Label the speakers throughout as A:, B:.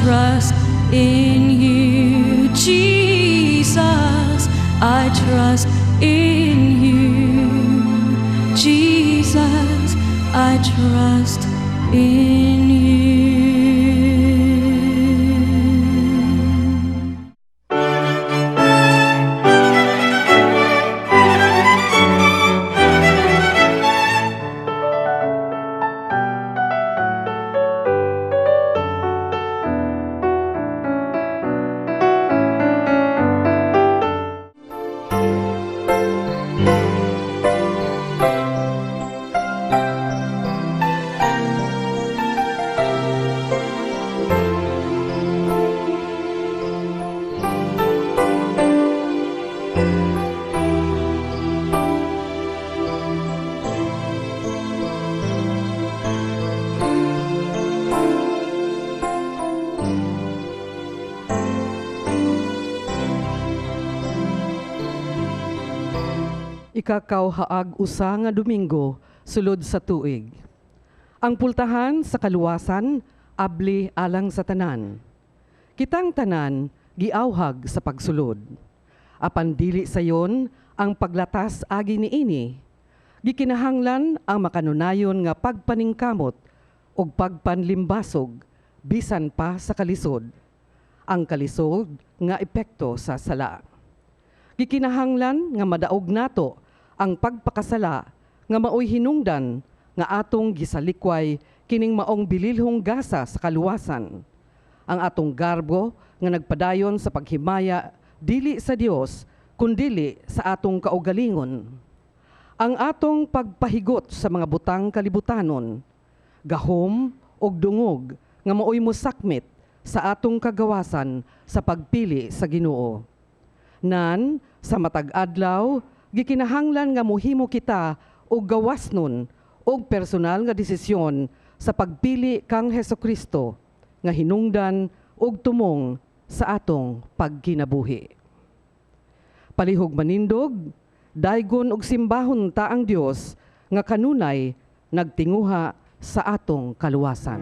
A: trust in you, Jesus. I trust in you, Jesus. I trust in you.
B: Ikakaw haag usa nga Domingo sulod sa tuig. Ang pultahan sa kaluwasan abli alang sa tanan. Kitang tanan giawhag sa pagsulod. Apan dili sayon ang paglatas agi niini. Gikinahanglan ang makanunayon nga pagpaningkamot ug pagpanlimbasog bisan pa sa kalisod. Ang kalisod nga epekto sa sala. Gikinahanglan nga madaog nato ang pagpakasala nga maoy hinungdan nga atong gisalikway kining maong bililhong gasa sa kaluwasan. Ang atong garbo nga nagpadayon sa paghimaya dili sa Dios kundili sa atong kaugalingon. Ang atong pagpahigot sa mga butang kalibutanon, gahom og dungog nga maoy mosakmit sa atong kagawasan sa pagpili sa Ginoo. Nan sa matag adlaw gikinahanglan nga mohimo kita og gawasnon og personal nga desisyon sa pagpili kang Hesukristo nga hinungdan og tumong sa atong pagkinabuhi. Palihog manindog, daygon og simbahon ta ang Dios nga kanunay nagtinguha sa atong kaluwasan.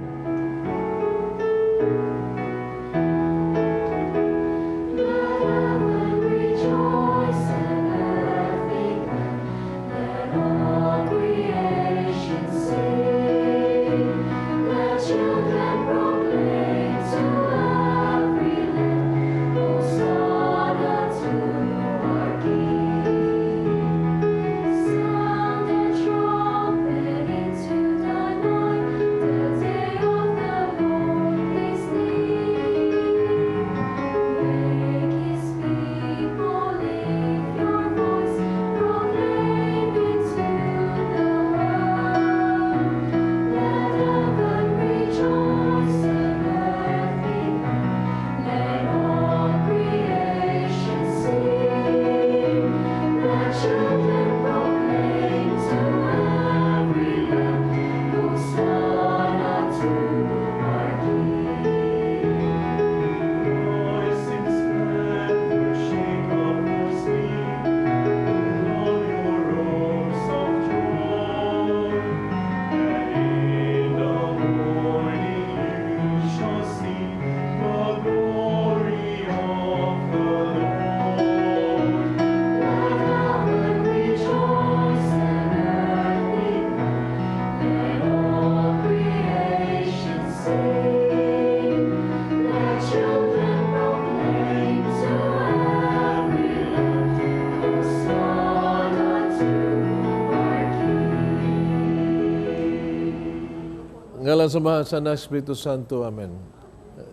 C: Ngalan sa Ama, sa Anak, Espiritu Santo. Amen.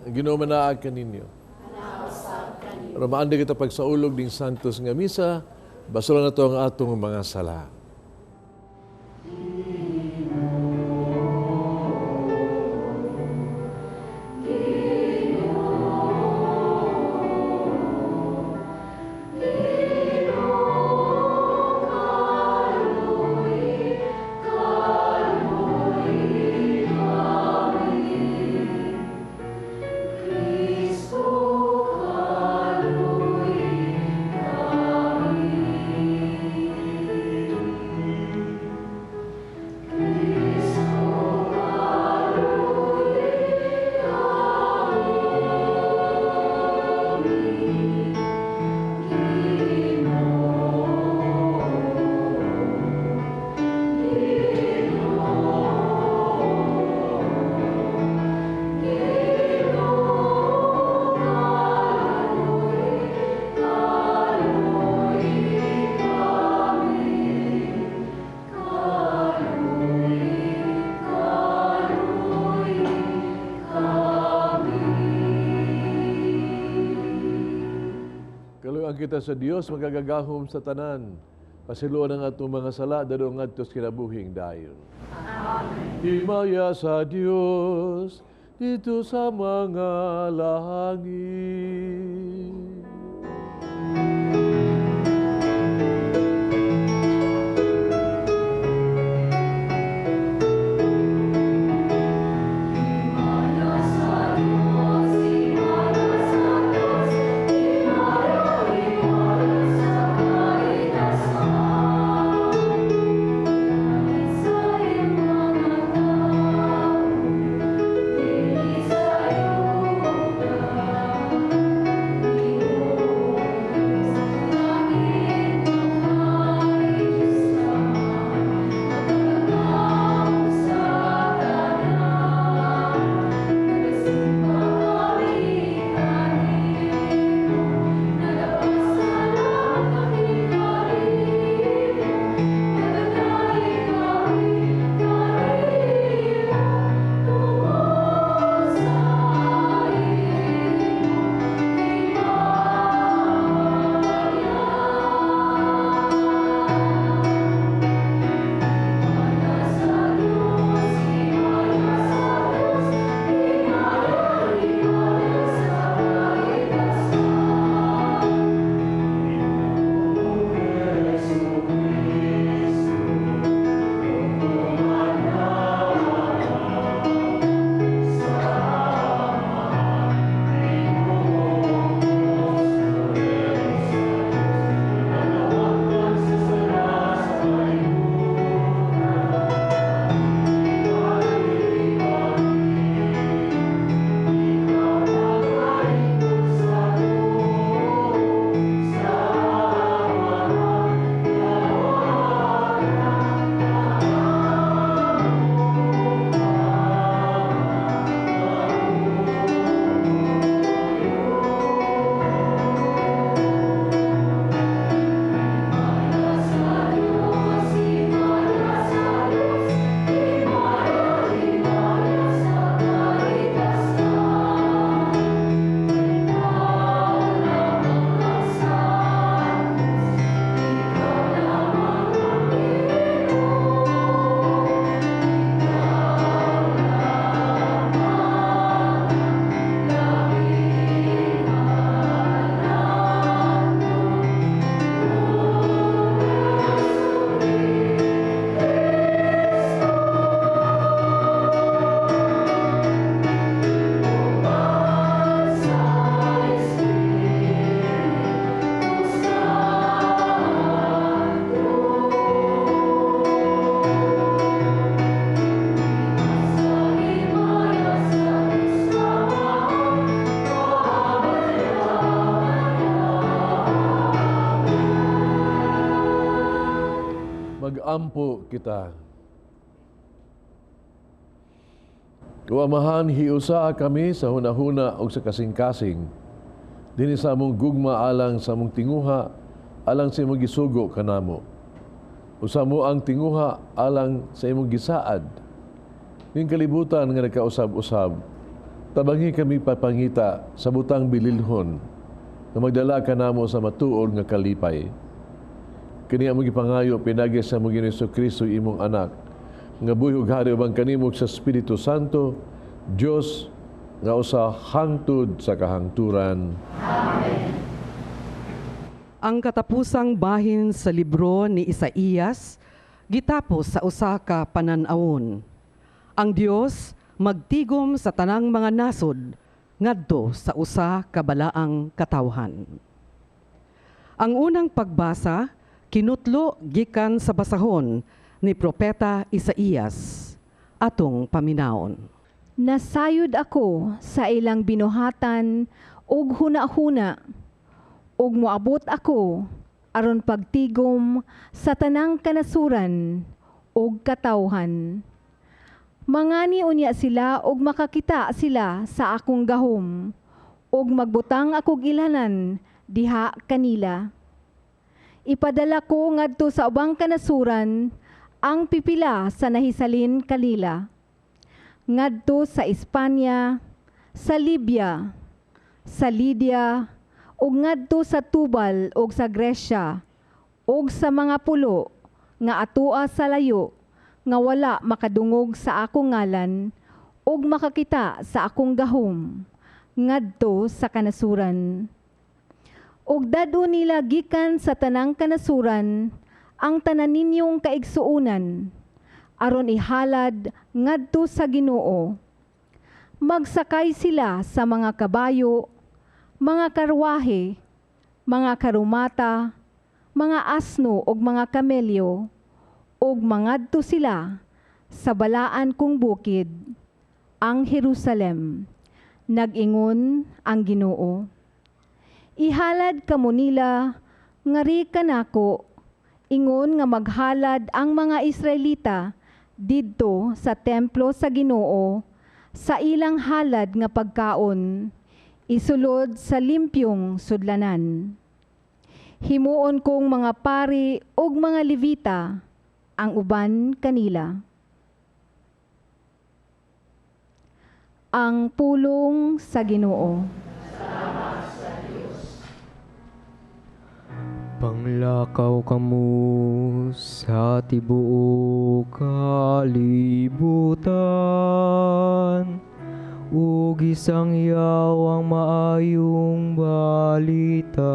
C: Ginoo manaag kaninyo. Ramaanda kita pagsaulog ding santos nga misa, basulan na to ang atong mga sala. kita sa Dios magagagahom sa tanan. Pasiluan ang atong mga sala, dadong ngadto sa kinabuhing dayon. Amen. Himaya sa Dios dito sa mga langit. Mag-ampo kita. Kuamahan hiusa kami sa hunahuna o sa kasing-kasing. Dini sa among gugma alang sa among tinguha, alang sa imong gisugo kanamo. Usa mo ang tinguha alang sa imong gisaad. Ning kalibutan nga nagkausab-usab, tabangi kami papangita sa butang bililhon nga magdala kanamo sa matuod nga kalipay. Kini among gipangayo pinagi sa among Ginoong Jesucristo imong anak, nga buhi ug hari ubang kanimo sa Espiritu Santo, Dios nga usa hangtod sa kahangturan.
B: Amen. Ang katapusang bahin sa libro ni Isaías gitapos sa usa ka panan-awon. Ang Dios magtigom sa tanang mga nasod ngadto sa usa ka balaang katawhan. Ang unang pagbasa kinutlo gikan sa basahon ni Propeta Isaías, atong paminaon.
D: Nasayod ako sa ilang binuhatan ug huna-huna, ug moabot ako aron pagtigom sa tanang kanasuran ug katawhan. Mangani unya sila ug makakita sila sa akong gahom, ug magbutang akong ilanan diha kanila. Ipadala ko ngadto sa ubang kanasuran ang pipila sa nahisalin kalila. Ngadto sa Espanya, sa Libya, sa Lydia, ug ngadto sa Tubal ug sa Gresya, ug sa mga pulo nga atua sa layo, nga wala makadungog sa akong ngalan, ug makakita sa akong gahom, ngadto sa kanasuran. Ug dado nila gikan sa tanang kanasuran, ang tanan ninyong kaigsuunan, aron ihalad ngadto sa Ginoo. Magsakay sila sa mga kabayo, mga karwahe, mga karumata, mga asno ug mga kamelyo, ug mangadto sila sa balaan kong bukid, ang Jerusalem. Nag-ingon ang Ginoo. Ihalad kamo nila, ngari kanako, ingon nga maghalad ang mga Israelita didto sa templo sa Ginoo, sa ilang halad nga pagkaon, isulod sa limpyong sudlanan. Himuon kong mga pari ug mga Levita, ang uban kanila. Ang pulong sa Ginoo.
E: Panglakaw kamo sa tibuok kalibutan, ug isangyaw ang maayong balita.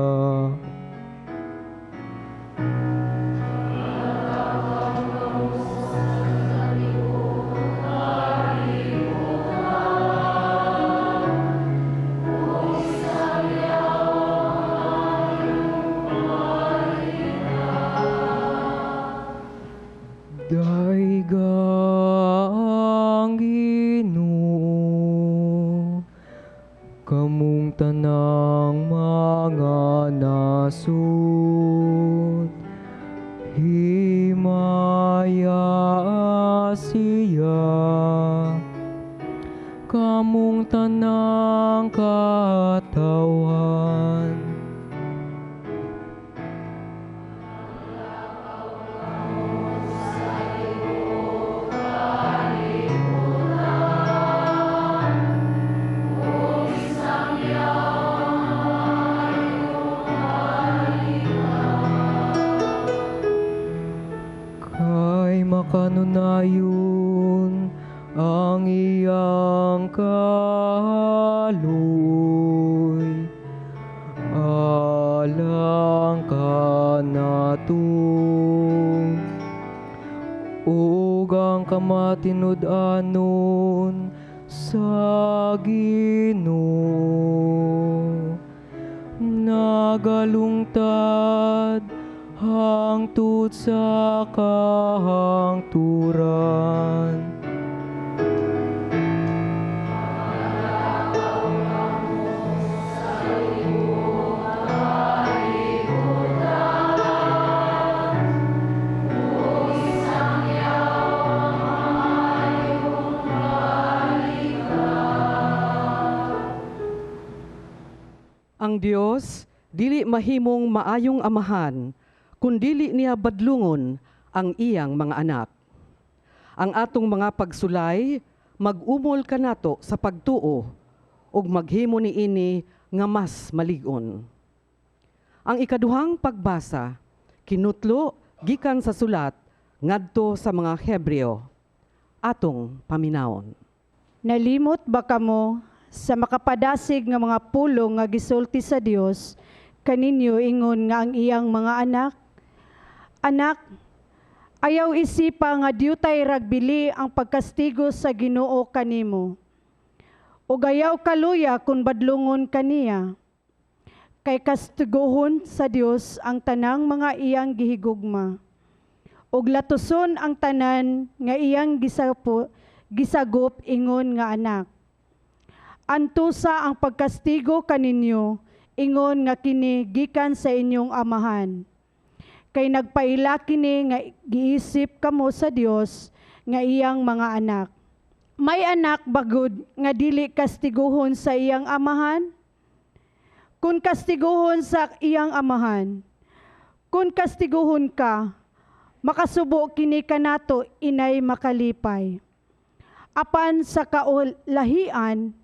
E: Daigang Ginoo, kamong tanang mga nasud, himaya siya, kamong tanang katawan. Makanunayon ang iyang kaluy, alang kanatong, ug ang kamatinud-anon sa Ginoo, nagalungtad hangtod sa kahangturan.
B: Ang Dios dili mahimong maayong amahan, kundili niya badlungon ang iyang mga anak. Ang atong mga pagsulay, mag-umol kanato sa pagtuo, ug maghimo niini nga mas malig-on. Ang ikaduhang pagbasa, kinutlo gikan sa sulat ngadto sa mga Hebreo. Atong paminawon.
F: Nalimot ba kamo sa makapadasig nga mga pulong nga gisulti sa Dios kaninyo ingon nga ang iyang mga anak? Anak, ayaw isipa nga diyutay ragbili ang pagkastigo sa Ginoo kanimo. O ayaw kaluya kung badlungon kaniya. Kay kastiguhon sa Dios ang tanang mga iyang gihigugma. Og latuson ang tanan nga iyang gisagop ingon nga anak. Antusa ang pagkastigo kaninyo, ingon nga kini gikan sa inyong amahan. Kay nagpaila kini nga giisip kamo sa Dios nga iyang mga anak. May anak bagud nga dili kastiguhon sa iyang amahan? Kung kastiguhon sa iyang amahan, kung kastiguhon ka, makasubo kini kanato inay makalipay. Apan sa kaulahian,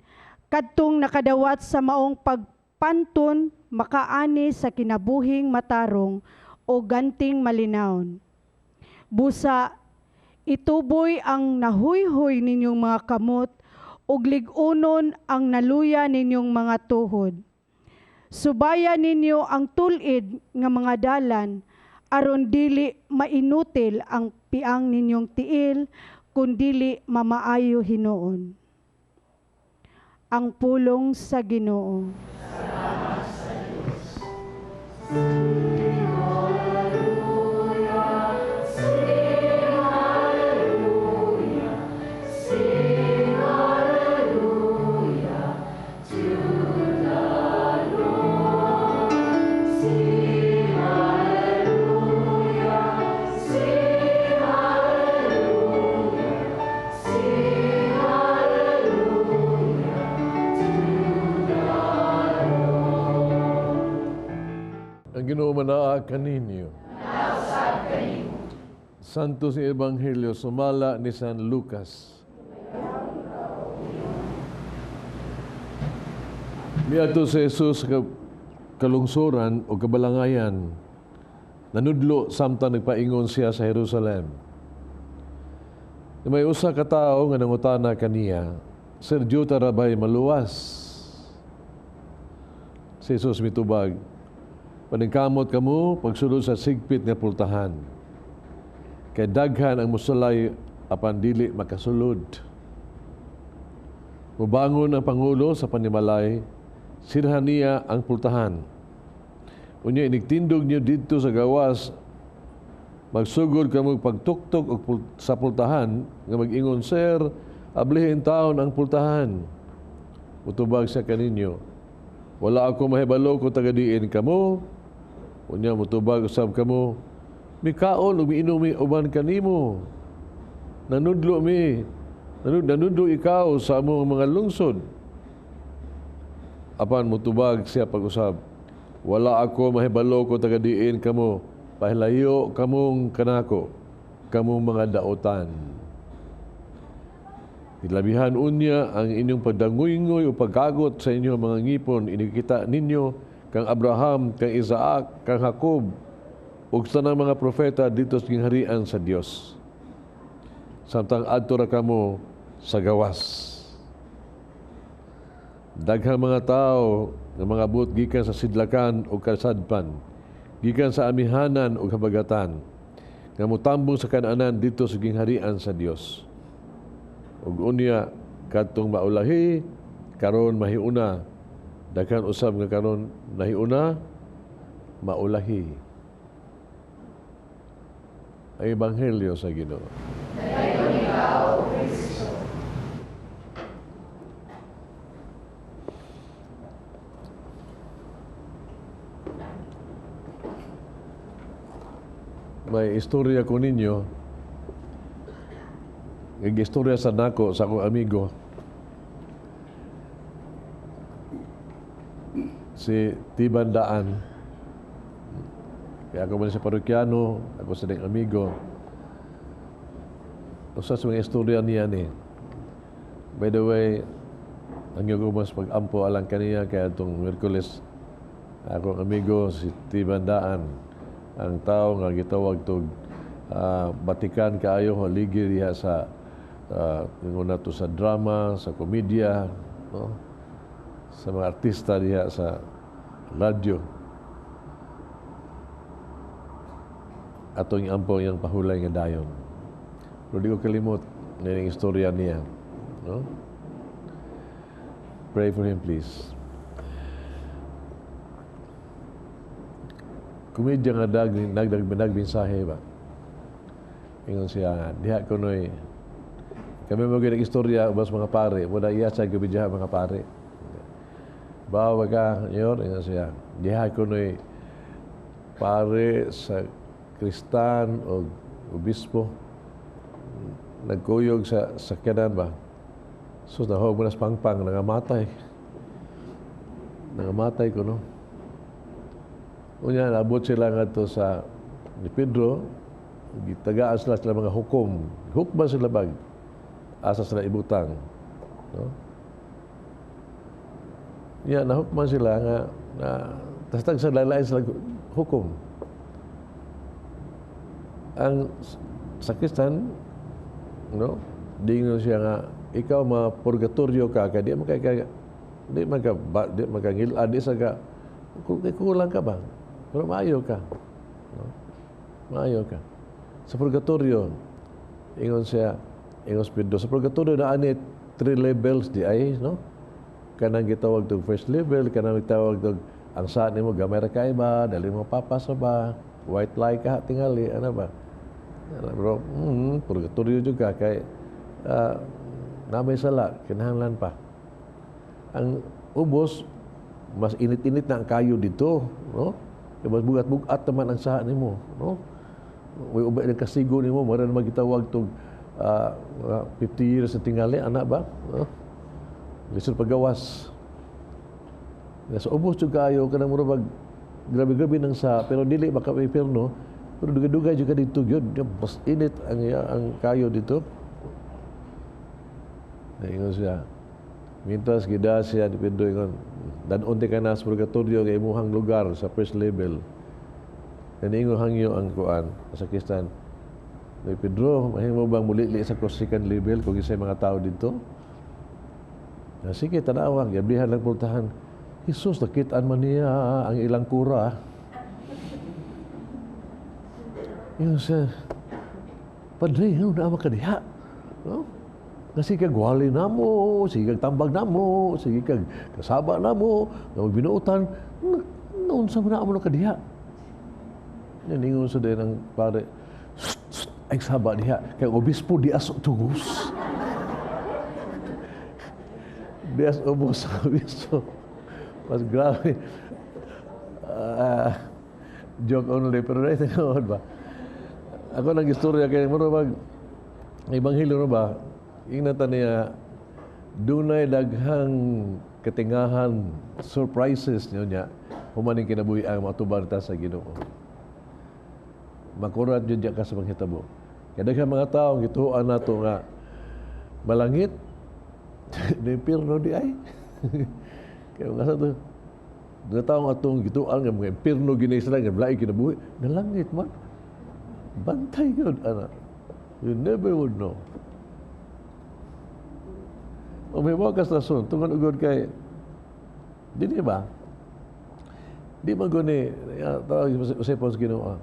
F: kadtong nakadawat sa maong pagpantun makaani sa kinabuhing matarong o ganting malinawon. Busa, ituboy ang nahuyhoy ninyong mga kamot ug lig-unon ang naluya ninyong mga tuhod. Subaya ninyo ang tulid nga mga dalan aron dili mainutil ang piang ninyong tiil kundili mamaayo hinuon. Ang pulong sa Ginoo.
C: Ang Ginoo manaa kaninyo. Santo si Ebanghelyo sumala ni San Lucas. Miadto si Jesus sa kalungsuran o kabalangayan. Nanudlo samtang nagpaingon siya sa Jerusalem. May usa ka tawo nga nangutana kaniya, Sir Juta Rabay maluwas. Si Jesus mitubag, paningkamot kamo pagsulod sa sigpit nga pultahan. Kay daghan ang musulay apan dili makasulod. Mubangon ang Pangulo sa panimalay, sirhan niya ang pultahan. Unya inigtindog niyo dito sa gawas, magsugod kamo pagtuktok sa pultahan nga mag-ingon, Sir, ablihin taon ang pultahan. Utubag siya kaninyo, wala ako mahibalo kung tagadiin kamo. Unya mutubag usab kamo, mikaon ug miinumi uban kanimo. Nanudlo ikaw sa among mga lungsod. Apan mutubag siya pag-usab, wala ako mahibalo kung tagadiin kamo, pahilayo kamong kanako, kamong mga daotan. Ilabihan unya ang inyong pagdangoy-ngoy o pagkagot sa inyong mga ngipon, inikita ninyo kang Abraham, kang Isaac, kang Jacob, ug tanang mga propeta dito sa gingharian sa Dios. Samtang adto ra kamo sa gawas. Daghang mga tao nga mga abot gikan sa sidlakan o kasadpan, gikan sa amihanan o habagatan, nga mutambong sa kananan dito sa gingharian sa Dios. Ug unya kadtong maulahi, karon mahiuna, daghan usab nga karon nahiuna, maulahi. Ang Ebanghelyo sa Ginoo. May istorya ko ninyo. Istorya sa nako, sa akong amigo. Si Tibandaan. Kaya ako man sa parokyano, ako sa ding amigo. Usa sa mga istorya niya ni. By the way, ang yung mas pag-ampo alang kaniya kaya itong Miyerkules, akong amigo si Tibandaan, ang tao nga gitawag tog batikan kaayo haligi diha sa nguna to sa drama, sa komedya, no? Sa mga artista diha sa radyo. Atong ampo yang pahulay nga dayon. Pero di ko kalimot na yung istorya niya. No? Pray for him, please. Komedya nga nagmensahe ba? Ingon siya, diha ko noy, kami mag-inig istorya ubas mga pare, muna iya sa komedya mga pare. Bawa ka, yun, ingon siya, diha ko noy, pare sa Kristan o obispo, nagkuyog sa sakyanan ba? So, nahog mo na sa pangpang, nangamatay. Nangamatay ko, no? Unya, nabot sila nga to sa ni Pedro, gitagaan sila mga hukom. Hukman sila bag, asa sila ibutang. No? Unya, nahukman sila nga na Tas tag sa lain sa hukom. Ang sakristan, no? Dingon siya nga, ikaw ma-purgatorio ka, kaya di magkangilad, di sa ka, kulang ka ba? Pero maayo ka. No? Maayo ka. Sa purgatorio, ingon siya, ingon Pedro, sa purgatorio na anit 3 levels di ay, no? Kanang gitawag tong first level, kanang gitawag tong ang saan nimo gamay ra kay ba, dali mo papasa ba, white lie ka tingali, ano ba? Bro, purgatorio juga kay namay sala, kinahanglan pa. Ang ubos, mas init-init na ang kayo dito, no? Kaya mas bugat-bugat naman ang saan nimo, no? May ubay ng kasigo nimo, maran magitawag tong 50 years na tingali, anak ba? No? Lisod paggawas. Sa ubos juga kayo, kanang murag grabe-grabe nang sa, pero dili maka-perno, pero dugay-dugay juga dito yun. Mas init ang kayo dito. Naingon siya. Mintas gida siya di Pedro ingon. Dan unti ka na sa purgatorio kay imuhang lugar sa first level. Naingon hangyo ang kuan sa Kristan. Ni Pedro, mahimo bang muli sa second level kung isa'y mga tao dito? Sige, tanawang, gabihan lang pultahan. Jesus, nakitaan man niya ang ilang kura. Yun siya, Padre, ano na makadiha? No? Kasi kag wali na mo, sige kag tambag na mo, sige kag kasaba na mo, na magbinuutan, naunsa mo na mo kadiha. Naningon sa din ng pare, ay saba diha, kay obispo di aso tugos. Di aso ubos sa obispo. Mas grabe. Joke only, pero na ito ba? Ako nag-istorya kay marabag Ebanghelyo ba? Ingatan niya dunay daghang katingahan surprises niya humaning kinabuhi ang matubar ta sa Ginoo. Makurat jud ka sa panghitabo. Kaya daghang mga tawo gituan nato nga malangit ni impierno di ay. Kaya nga sa to mga tawo atong gituan nga mga impierno ginay sila nga lain kinabuhi, nalangit man. Bantay yun, anak. You never would know. O may mga kastason, tungan ugod kay, di ba? Di man guni, tawag sa pos Ginoo.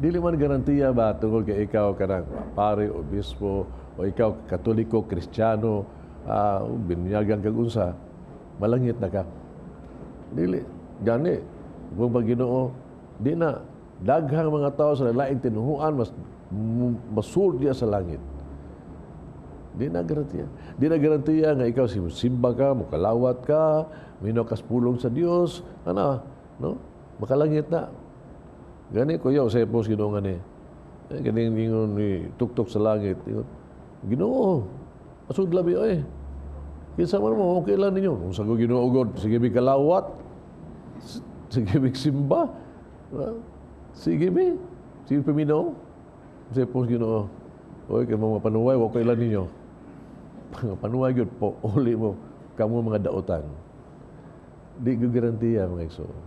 C: Dili man garantiya ba tungkol kay ikaw kanang pare, obispo, o ikaw katoliko, kristyano, binyagan kag unsa, malangit na ka. Dili, gani, kung pag Ginoo, di na, daghang mga tao sa laing tinuhuan mas masul diya sa langit. Di na garantiya. Di na garantiya nga ikaw simba ka, mukalawat ka, minakas pulong sa Dios, ano, no? Makalangit na. Gani ko yaw sa ipos Ginoo ngani. Ganing ningon ni tuktok sa langit. Ginoo, asud labi oy. Kinsa man mo okay lang ninyo. Kung sa Ginoo god, sige mi kalawat. Sige mi simba. Sige mi, sige paminaw. Kasi po Ginoo, oy kay mga panuway, wa ko ilan ninyo. Panuway gyud po, uli mo kamo mga daotan. Di ko garantiya mga igsoon.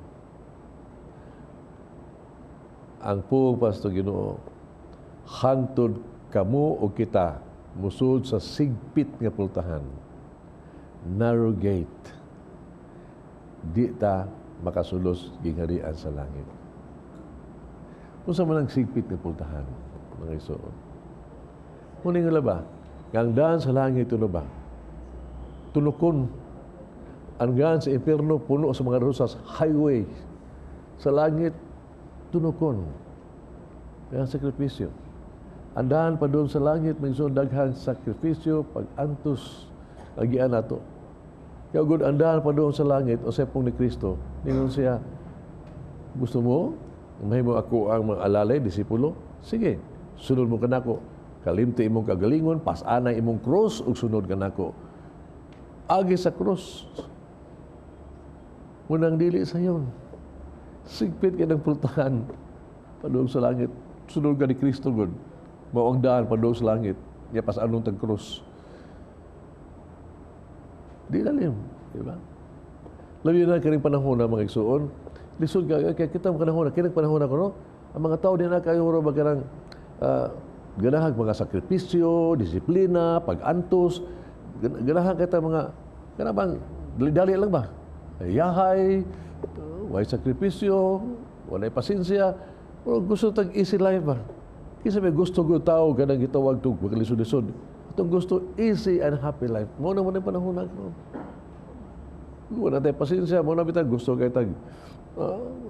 C: Ang puong pasto Ginoo, hangtod kamo o kita musud sa sigpit nga pultahan. Narrow gate. Di ta makasulos gingharian sa langit. Kung sa manang sigpit na pultahan, mga isoon. Muning nga ba? Ang daan sa langit ito ba? Tunukon. Ang daan sa impierno, puno sa mga rusas, highway. Sa langit, tunukon. Kaya sakripisyo. Ang daan pa doon sa langit, may isoon daghang sakripisyo, pag-antos, agian nato. Kaya good, ang daan pa doon sa langit, o sepong ni Kristo, ningon siya, gusto mo? Mahimo ako ang mga alalay, disipulo? Sige, sunod mo kanako. Kalimti imong kagalingon, pas-anay imong krus, ug sunod kanako. Agi sa krus. Munang dili sa yon. Sigpit ka ng pultahan. Padung sa langit. Sunod ka ni Kristo, God. Mao ang daan padung sa langit. Niya pas-anong tag-krus. Di lalim. Diba? Labi na kaning panahon na mga igsuon, Lisod ka, kaya kita ang panahon, kinang panahon ako, no? Ang mga tao din na kayo, magkanang ganahag mga sakripisyo, disiplina, pag-antos, ganahag kita mga, ganabang, dali-dali lang ba? Yahay, way sakripisyo, walay pasensya, pero gusto tag easy life ba? Kasi may gusto ko tao, ganang gitawag ito, magkalisod-lisod. Itong gusto, easy and happy life. Muna mo na yung panahon na ito. Wala tayo pasensya, muna bitag gusto kayo tag,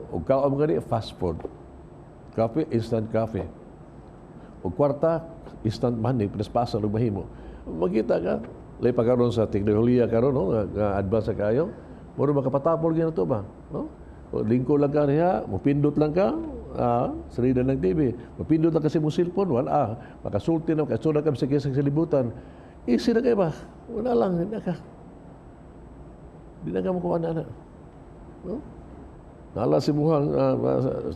C: o kaam gani, fast food. Coffee, instant coffee. O kwarta, instant money, pinaspasa, mahimo. Magkita ka, lay pa karon sa teknolohiya karon, no? Nga advance sa kayo, muna makapatapol gina ito ba? No? O lingko lang ka niya, mapindot lang ka, salida ng TV. Mapindot lang kasi mo cellphone, wala. Makasulti na, makasuna ka sa kisang salibutan. Easy na kayo ba? Wala lang, hindi na ka. Hindi na ka makuha na. No? Nala si muhang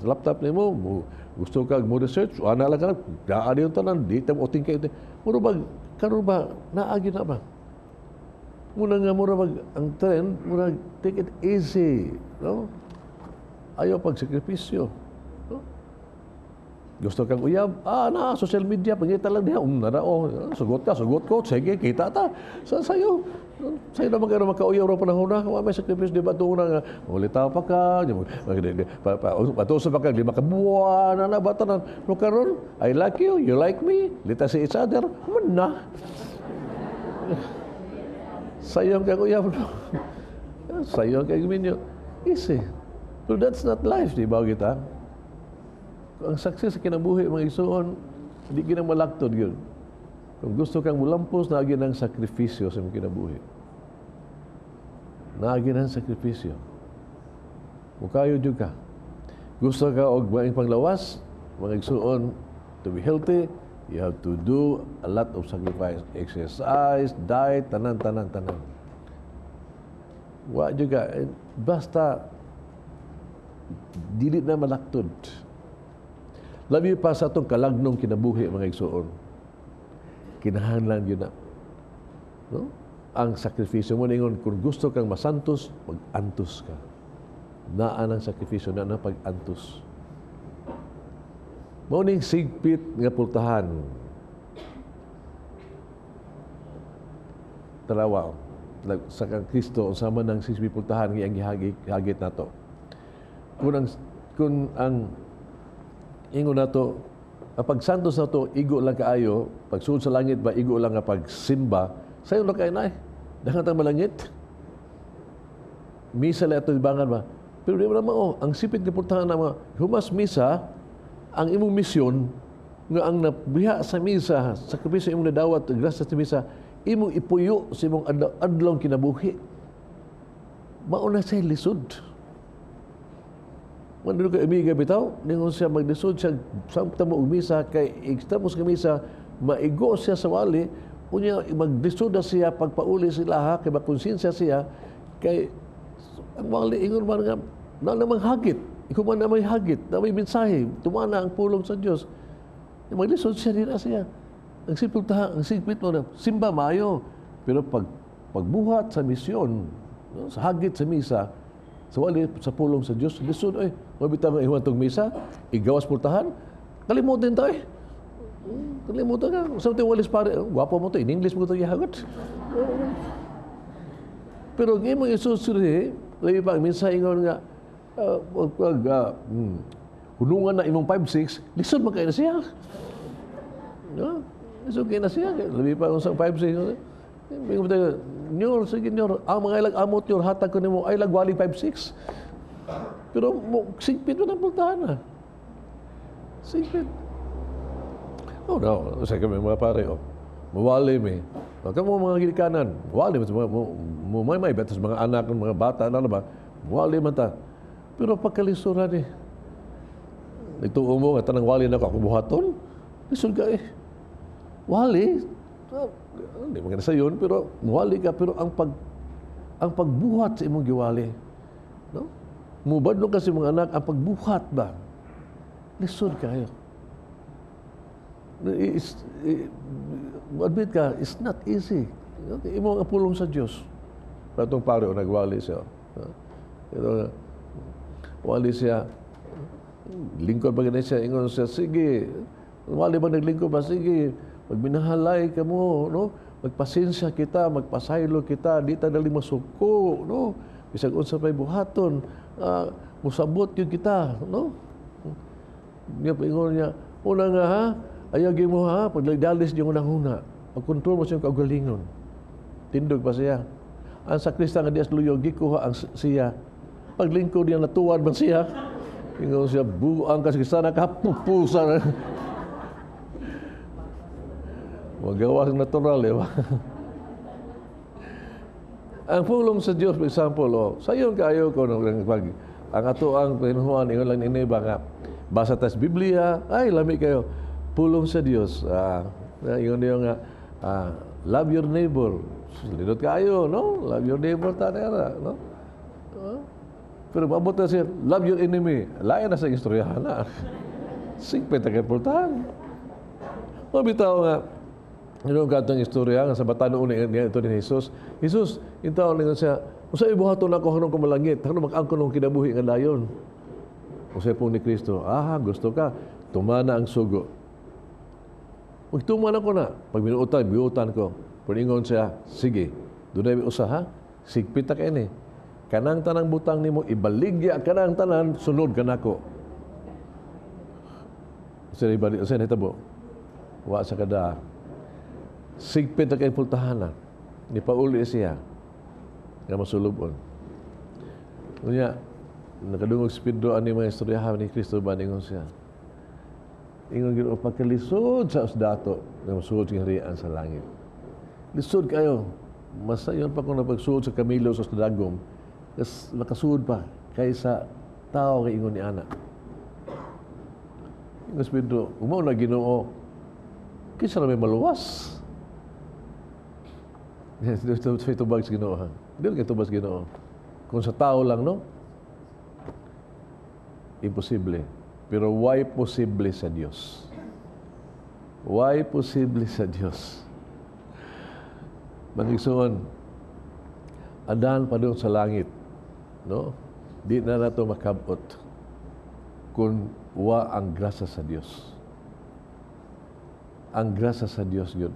C: laptop ni mo, gusto ka mo research, ana lang ka, daan yung tanan, di tam oting kayo. Muro ba, karon ba, naagi na ba? Muna nga mura ang trend, mura take it easy. No? Ayaw pagsakripisyo. No? Gusto kang uyab, social media, pangita lang diya, sugot ko, sige, kita ta. Sa'yo naman kayo makauyaw rin panahon na, may sacrifice, di ba ito nga, ulitaw pa ka, patuso pa ka, lima ka buwan, batanan. No karon, I like you, you like me, lita si each other, na. Sayang kang uyab. Sayang kang minyo. Easy. But that's not life, di ba kita? Ang success sa kinabuhi, mga isuon, hindi ginang malaktod yun. Kung gusto kang mulampos, naagi ng sakripisyo sa mga kinabuhi. Naagi ng sakripisyo. Mukayo juga. Gusto ka og maing panglawas, mga isuon, to be healthy, you have to do a lot of sacrifice. Exercise, diet, tanan. Wa juga, basta dili na malaktod. Labi pa sa itong kalagnong kinabuhi, mga igsuon. Kinahanglan yun na. No? Ang sakripisyo mo ningon, kung gusto kang masantos, mag-antos ka. Naan ang sakripisyo na pag-antos. Mauning sigpit nga pultahan. Tarawa, sa kang Kristo, sama ng sigpit pultahan nga ang gihagit na to. Kung ang ingon na to, ang pagsantos na to, igo lang kaayo, pagsuod sa langit ba, igo lang nga pagsimba, sayo lang kayo na dahan tang malangit. Misa lang ito ibangan ba? Pero di mo naman, ang sipit ni pultahan na mga, humas misa, ang imong misyon, nga ang nabiha sa misa, sa kapiso imong nadawat, grasya sa misa, imong ipuyo sa imong adlong kinabuhi. Mauna siya lisod. Mano ka amiga bitaw, ningon siya maglisod siya sa tamo og misa kay ikstamos ka misa maigo siya sa wali unya maglisod siya pagpauli sila ha kay makonsensya siya kay ang wali ingon man nga na namang hagit ikaw man na may hagit na may mensahe tumana ang pulong sa Dios maglisod siya din siya ang sipit mo na simba maayo pero pagbuhat sa misyon no, sa hagit sa misa sa wali sa pulong sa Dios lisod ay mabitaw nga ihuman tong misa igawas pultahan kalimutan ta kalimutan ka sa tong walis pare gwapo mo to in English mo to ihagot pero ng imong isusuri labi pa minsan ingon nga hunungan na imong 5-6 lisod man kay na siya no lisod kay na siya labi pa sa 5-6 Mingon tayo, Nyor, sige Nyor, ang mga ilag amot Nyor, hatag ko nimo ay lagwali 5-6. Pero sigpit mo ng pultahan na. Sigpit. Oh no, sa kami mga pare, mawali mi. Kamu mga gilikanan, mawali mo may betas mga anak ng mga bata, ano ba? Mawali man ta. Pero pagkalisura ni, ito mo, nga tanang wali na ako buhaton, lisod ka wali, hindi maganda sa yun, pero muwali ka, pero ang pagbuhat sa imong giwali, no? Mubad nung kasi mga anak, ang pagbuhat ba? Lisod kayo. Admit ka, it's not easy. Okay, imo ang pulong sa Diyos. Patong pare o nagwali siya. wali siya, lingkod pa ganun siya, ingon siya, sige, wali ba naglingkod ba? Sige, magminahalay ka mo, no? Magpasensya kita, magpasaylo kita, di ta dali masuko, no? Bisag unsa pa'y buhaton, musabot yun kita, no? Niya ingon niya, una nga ha, ayagi mo ha, pagdalis yung unang-una, pagkontrol mo siyang kaugalingon. Tindog pa siya. Ang sakrista nga dias luyo, gikuha ang siya. Paglingkod niya, natuwad man siya. Ingon siya, buang kasi sana kapupusa na. Magawa natural, di ba? Ang pulong sa Diyos, for example, sayon kayo ko ang ato ang pinuhuan, ingon lang ini ba nga, basa tas Biblia, ay lami kayo. Pulong sa Diyos, ingon niyo nga, love your neighbor. Linot kayo, no? Love your neighbor, tanera, no? Pero maabot na siya, love your enemy. Lain na sa istoryahan na. Sigpet na kapultahan. Mabitaw nga, yung katong istorya, nga sa batano ulit nga ito ni Jesus. Jesus, yung taon nga siya, kung sa ibuhaton ako hanong kumalangit, hanong mag-angkon ng kinabuhi nga layon. Kung sa ipong ni Kristo, gusto ka, tumana ang sugo. Magtuman ako na. Pag binuutan ko. Puningon siya, sige, doon na usaha, sigpit na kayo ni. Kanang tanang butang nimo ibaligya kanang tanan sunod kanako. Sa ibalik sa hitabo. Wa sa kada. Sigpit kay pultahanan. Ni pauli siya. Nga masulubon. Unya nakadungog spiddo ani mga istoryahan ni Kristo ba ningon siya. Ingon gyud pagkalisod sa usdato nga masuod sa harian sa langit. Lisod kayo. Masayon pa kung napagsuod sa kamilo sa dagom. Nakasuod pa kaysa tao kay ingon ni ana. Ingon Espiritu, umaw na Ginoo, kaysa na may maluwas. Ito ba sa Ginoo? Hindi ito ba sa Ginoo? Kung sa tao lang, no? Imposible. Pero why posible sa Diyos? Why posible sa Diyos? Manigsuon, andan pa doon sa langit. No? Di na nato makabot kung wa ang grasa sa Dios. Ang grasa sa Dios yun.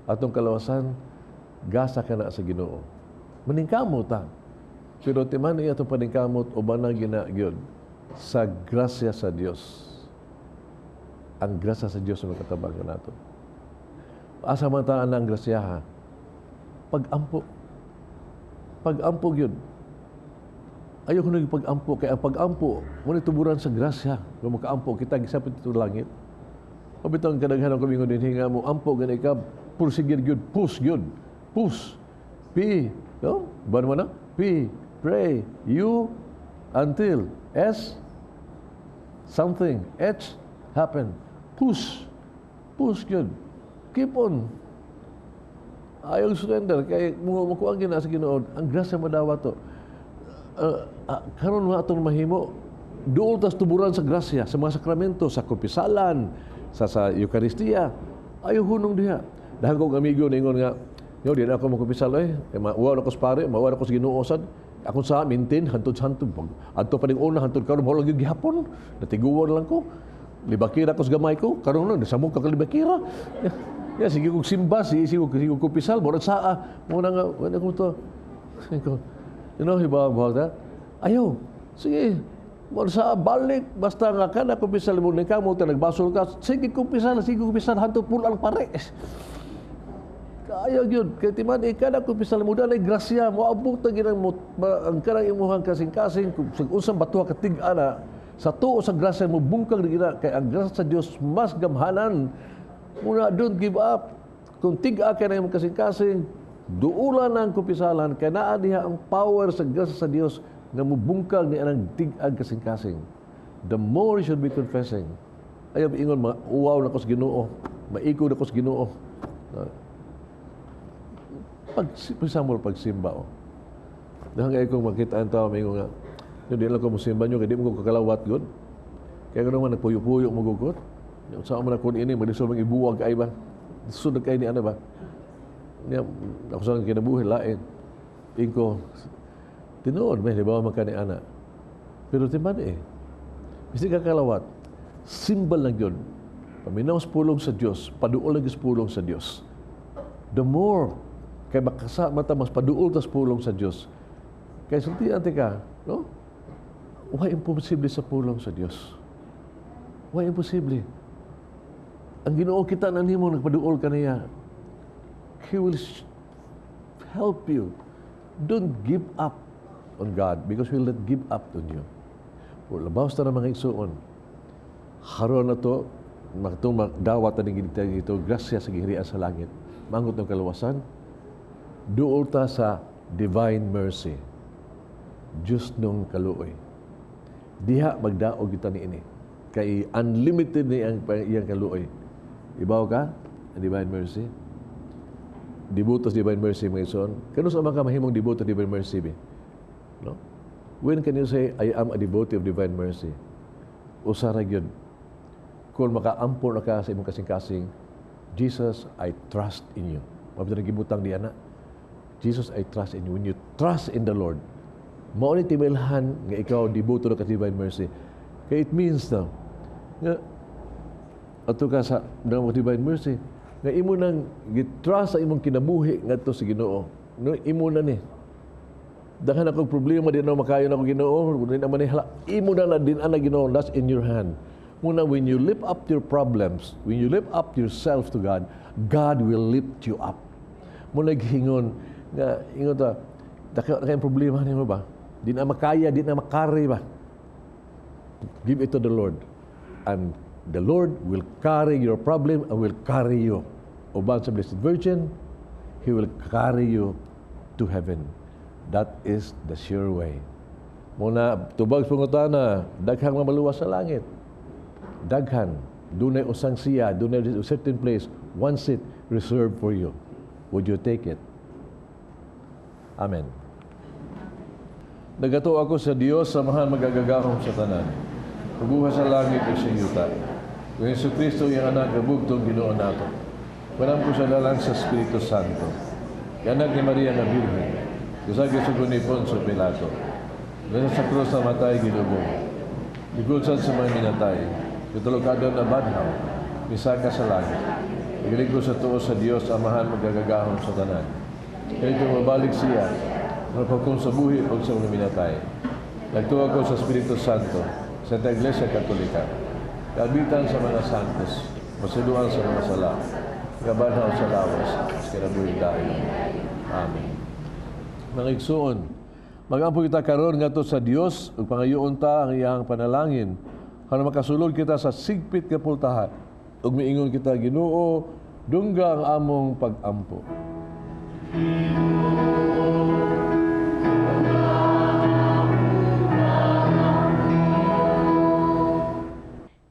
C: Atong kalawasan, gasa ka na sa Ginoo. Maningkamot ta. Pero timan niya itong paningkamot o banang ginagyod sa grasya sa Dios. Ang grasa sa Dios ang makatabang ka nato. Asa man ta ang grasya ha? Pag-ampo. Pag-ampo yun. Ayaw ko naging pag-ampo. Kaya ang pag-ampo, muna tuburan sa grasya. Kung maka-ampo, kita gisapit ito langit. Pabitang kadaghan ang kumingon din, hinga mo, ampo, ganay ka, pursigid yun, push yun. Push. P. No? Ba naman na? P. Pray. U. Until. S. Something. H. Happen. Push. Push yun. Keep on. Ayaw surrender. Kaya mukuang gina sa Ginoo, ang grasya madawa to. Karon nga atong mahimo doon tas tuburan sa grasya sa mga sakramento, sa kumpisalan, sa Eucharistia. Ayaw hunong diha. Dahil kong amigo ningon nga, yo di na ako magkumpisal mauwa na ko sa pare, mauwa na ko sa Ginoo sad. Akong sa maintain hantod-hantod. Adto pa ning una hantod karon mo lang gyud gihapon. Natiguan lang ko. Libakira ko sa gamay ko. Karon na samog ka libakira. Ya sige kog simba, sige kog kumpisal, murag saa. Mo na nga wala ko to. Hibawag ta. Ayaw. Sige. Sa balik. Basta nga ka na kumpisal mo na ka. Mo ta nagbasol ka. Sige kumpisal. Hantod pulang pare. Ayaw yun. Kaya timan, kada kumpisal mo na grasya. Mo abot na ginang mo. Ang kanang imuhang kasing-kasing. Kung usang batuha katig-ana. Sa tuo sa grasya mo bungkang na kaya ang grasya sa Diyos mas gamhanan. Muna, don't give up. Kung tig-a ka na yung kasing-kasing, duulan ang kumpisalan, kaya naa diha ang power sa grasya sa Diyos na mubungkag ni anang tig-ag kasing-kasing. The more you should be confessing. Ayaw ingon, uwaw na ko sa Ginoo. Maiko na ko sa Ginoo. Pagsimba. Dahil nga kung makita ang tao, may nga, hindi lang ko musimba nyo, hindi mo ko kakalawat good. Kaya ko naman, nagpuyo-puyo mo gugot. Saan mo na kung ini, magdisol mong ibuwag ay ba? Sunod kayo ni ano ba? Ako saan kinabuhi, lain. Ingko, tinood, may libaw man ka ni ana. Pero timan Bisi ka kalawat, simbol lang yun. Paminaw sa pulong sa Diyos, paduol lagi sa pulong sa Diyos. The more, kay mata mas paduol tas pulong sa Diyos. Kaya sultian ka, no? Why imposible sa pulong sa Diyos? Why imposible? Ang Ginoo kita na nimo nagpaduol ka niya. He will help you. Don't give up on God because He will not give up on you. Puro labaw sa mga igsuon. Haron na to, magtong magdawat na ng ito, grasya sa gihirian sa langit. Mangot ng kaluwasan, duol ta sa divine mercy. Diyos nung kaluoy. Diha magdaog kita ni ini. Kay unlimited ni ang iyang kaluoy. Ibaw ka, ang divine mercy. Dibutos divine mercy, mga ison. Kano sa mga mahimong dibuto divine mercy, be? No? When can you say, I am a devotee of divine mercy? Usara yun. Kung makaampo na ka sa imong kasing-kasing, Jesus, I trust in you. Mabito na gibutang di ana. Jesus, I trust in you. When you trust in the Lord, mauni timailhan nga ikaw devoto na ka divine mercy. Kaya it means na, nga, ato ka sa divine mercy, nga imo nang gitrust sa imong kinabuhi nga to sa Ginoo. No, imo na ni. Daghan akong problema din na makayo na ako Ginoo, din naman imo na din ana Ginoo, that's in your hand. Muna, when you lift up your problems, when you lift up yourself to God, God will lift you up. Muna gihingon nga ingon ta, dakay problema nimo ba? Di na makaya, di na makari ba? Give it to the Lord. And the Lord will carry your problem and will carry you. Uban sa Blessed Virgin, He will carry you to heaven. That is the sure way. Muna, tubag sa pangutana, daghang mamaluwas sa langit. Daghan, dunay usang siya, dunay a certain place, one seat reserved for you. Would you take it? Amen. Nagato ako sa Dios, samahan magagagahom sa tanan. Pagbuha sa langit at sa yuta. Kung Yesu Kristo yung anak, kabugtong Ginoo nato. Panam ko sa lalang sa Espiritu Santo. Anak ni Maria na Birhen. Kasagay sa gunipon sa Pilato. Nasa sa krus na matay ginubong. Bigulsan sa mga minatay. Katulokado na badhaw. Misaka sa langit. Igalig ko sa tuo sa Diyos, amahan magagagahon sa tanan. Kaya ito mabalik siya. Napagkong sa buhi o sa mga minatay. Nagtuwa ko sa Espiritu Santo. Sa Iglesia Katolika. Kabitan sa mga santos. Masiluan sa mga sala. Kabadhaw sa lawas. Kinabuhi dahil. Amen. Mga igsuon, magampo kita karon ngadto sa Dios ug pangayoon ta ang iyang panalangin para makasulod kita sa sigpit nga pultahan ug miingon kita Ginoo dungga ang among pag-ampo.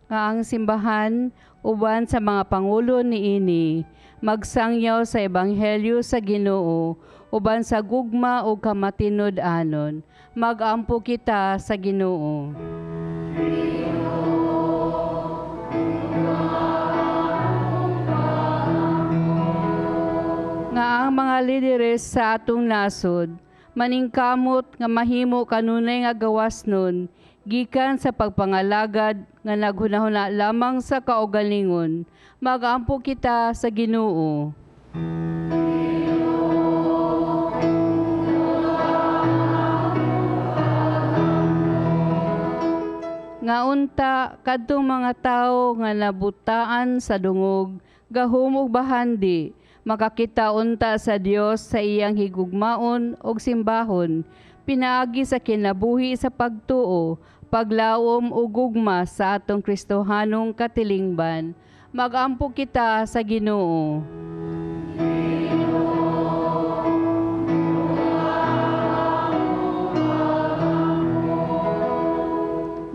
G: Nga ang simbahan uban sa mga pangulo niini magsangyaw sa ebanghelyo sa Ginoo uban sa gugma o kamatinod-anon. Magampo kita sa Ginoo. Nga ang mga lideres sa atong nasod, maningkamot nga mahimo kanunay nga gawas nun, gikan sa pagpangalagad nga naghunahuna lamang sa kaugalingon, magampo kita sa Ginoo. Nga unta kadtong mga tao nga nabutaan sa dungog, gahumog bahandi, makakita unta sa Dios sa iyang higugmaon og simbahon, pinaagi sa kinabuhi sa pagtuo, paglaom ug gugma sa atong Kristohanong katilingban. Magampo kita sa Ginoo.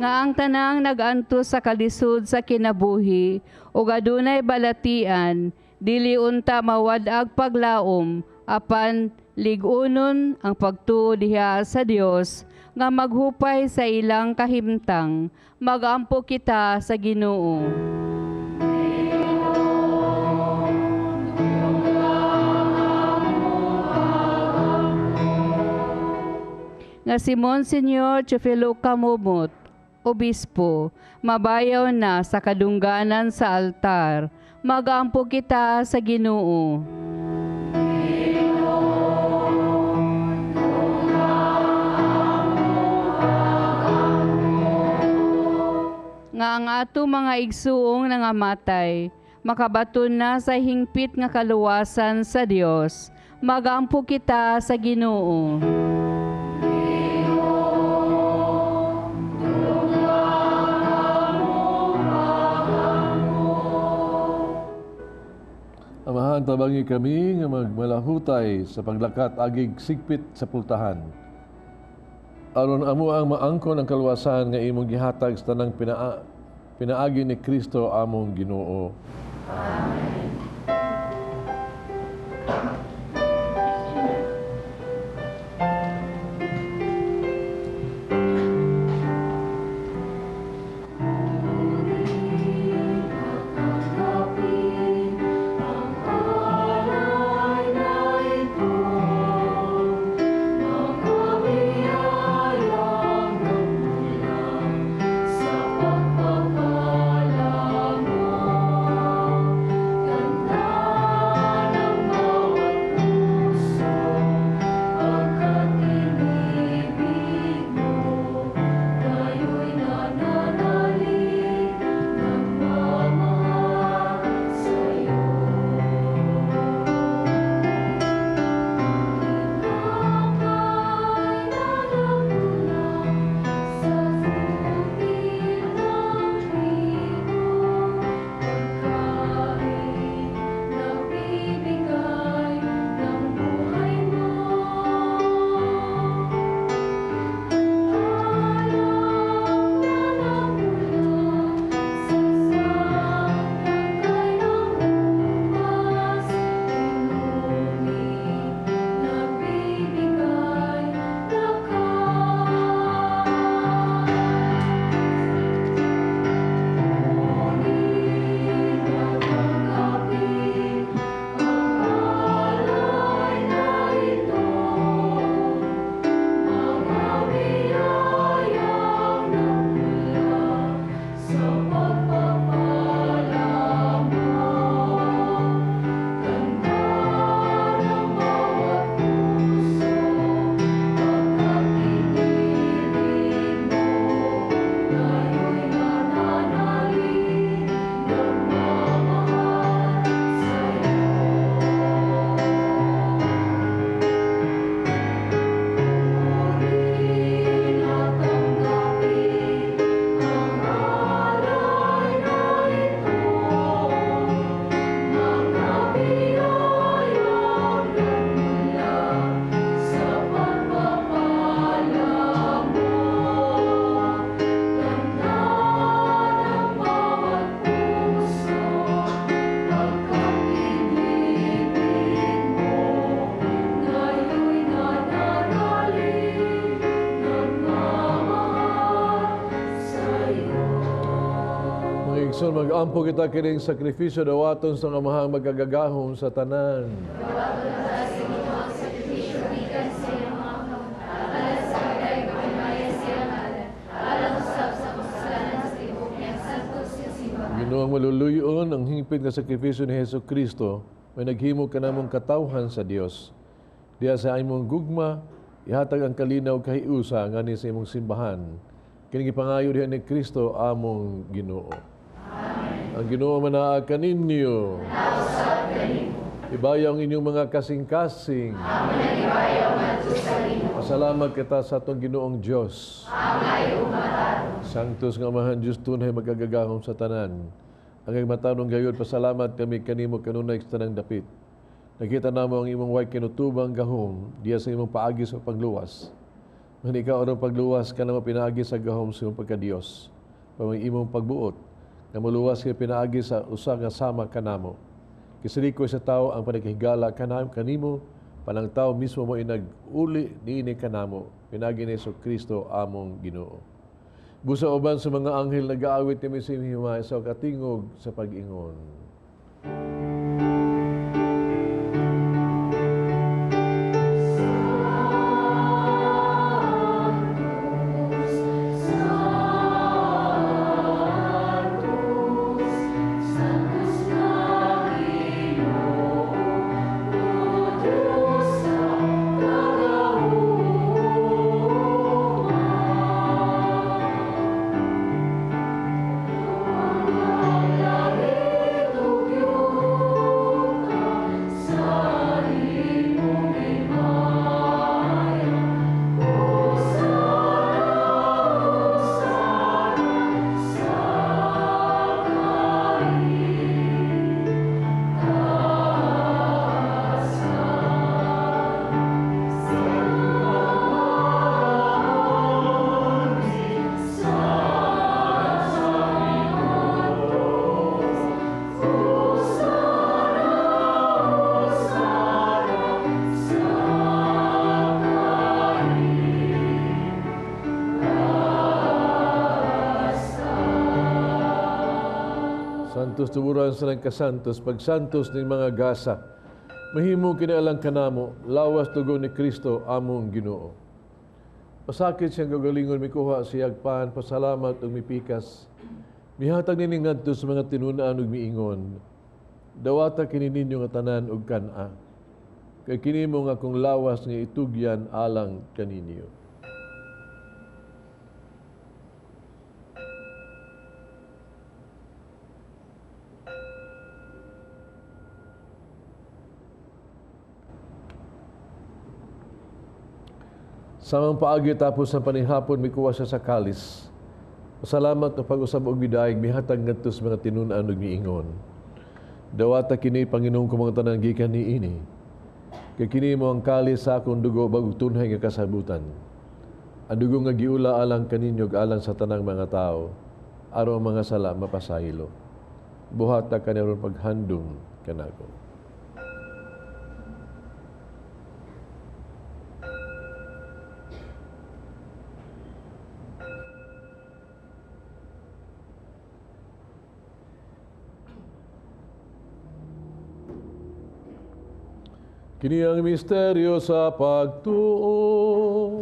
G: Nga ang tanang nagantos sa kalisod sa kinabuhi ug adunay balatian, dili unta mawadag paglaom, apan ligunon ang pagtuo diha sa Dios nga maghupay sa ilang kahimtang. Magampo kita sa Ginoo. nga si Monsignor Chufilo Kamumot, Obispo, mabayaw na sa kadungganan sa altar. Mag-aampo kita sa Ginoo. Nga ang ato mga igsuong nangamatay, makabaton na sa hingpit nga kaluwasan sa Dios. Mag-aampo kita sa Ginoo.
C: Amahan, tabangi kami nga magmalahutay sa paglakat agig sigpit sa pultahan. Aron amo ang maangkon ang kaluwasan nga imong gihatag sa tanang pinaagi ni Kristo among Ginoo.
A: Amen.
C: Igsoon, mag-ampo kita kining sakripisyo dawaton sa amahang magagagahom sa tanan. Ginoong maluluyon ang hingpit nga sakripisyo ni Hesus Kristo, may naghimo ka namong katawhan sa Dios. Diya sa imong gugma, ihatag ang kalinaw kahiusa nga ni sa imong simbahan. Kining ipangayo diha ni Kristo among Ginoo. Ang Ginoo manaa kaninyo. Ibayaw ang inyong mga kasing-kasing. Pasalamat kita sa atong Ginoong Diyos. Sanctus nga Amahan Diyos tunay magagagahom sa tanan. Ang matanong gayod, pasalamat kami kanimo kanunay sa tanang dapit. Nakita namo ang imong way kinutubang gahom diya sa imong paagi sa pagluwas. Ngan ikaw ang pagluwas ka na pinaagi sa gahom sa imong pagka-Diyos. Pamang imong pagbuot na maluwas kay pinaagi sa usa nga sama kanamo. Kisiriko sa tao ang panagkahigala kanimo, panang tao mismo mo inag-uli niini kanamo, pinaagi ni Hesus Kristo among Ginoo. Busa uban sa mga anghel nag-aawit ni Misimhimay sa katingog sa pag-ingon. santos, tuburan sa ng kasantos, pagsantos ng mga gasa, mahimo kinaalang kanamo, lawas tugon ni Kristo, among Ginoo. Pasakit siyang gagalingon, mikuha siyag pan, pasalamat ug mipikas, mihatag nini ngadto sa mga tinunaan ug miingon, dawata kini ninyo nga tanan ug kana, kay kini mo nga kung lawas nga itugyan alang kaninyo. Samang paagi tapos sa panihapon, mikuha siya sa kalis. Pasalamat na pag-usab og bidaig, mihatag ngadto sa mga tinun-an ug miingon. Dawata kini Panginoon ko mga tanan gikan niini. Kay kini mo ang kalis sa akong dugo bagong tunhay nga kasabutan. Ang dugo nga giula alang kaninyo alang sa tanang mga tao, aron ang mga sala mapasahilo. Buhat ta kaniron paghandom kanako. Kini ang misteryo sa pagtuo.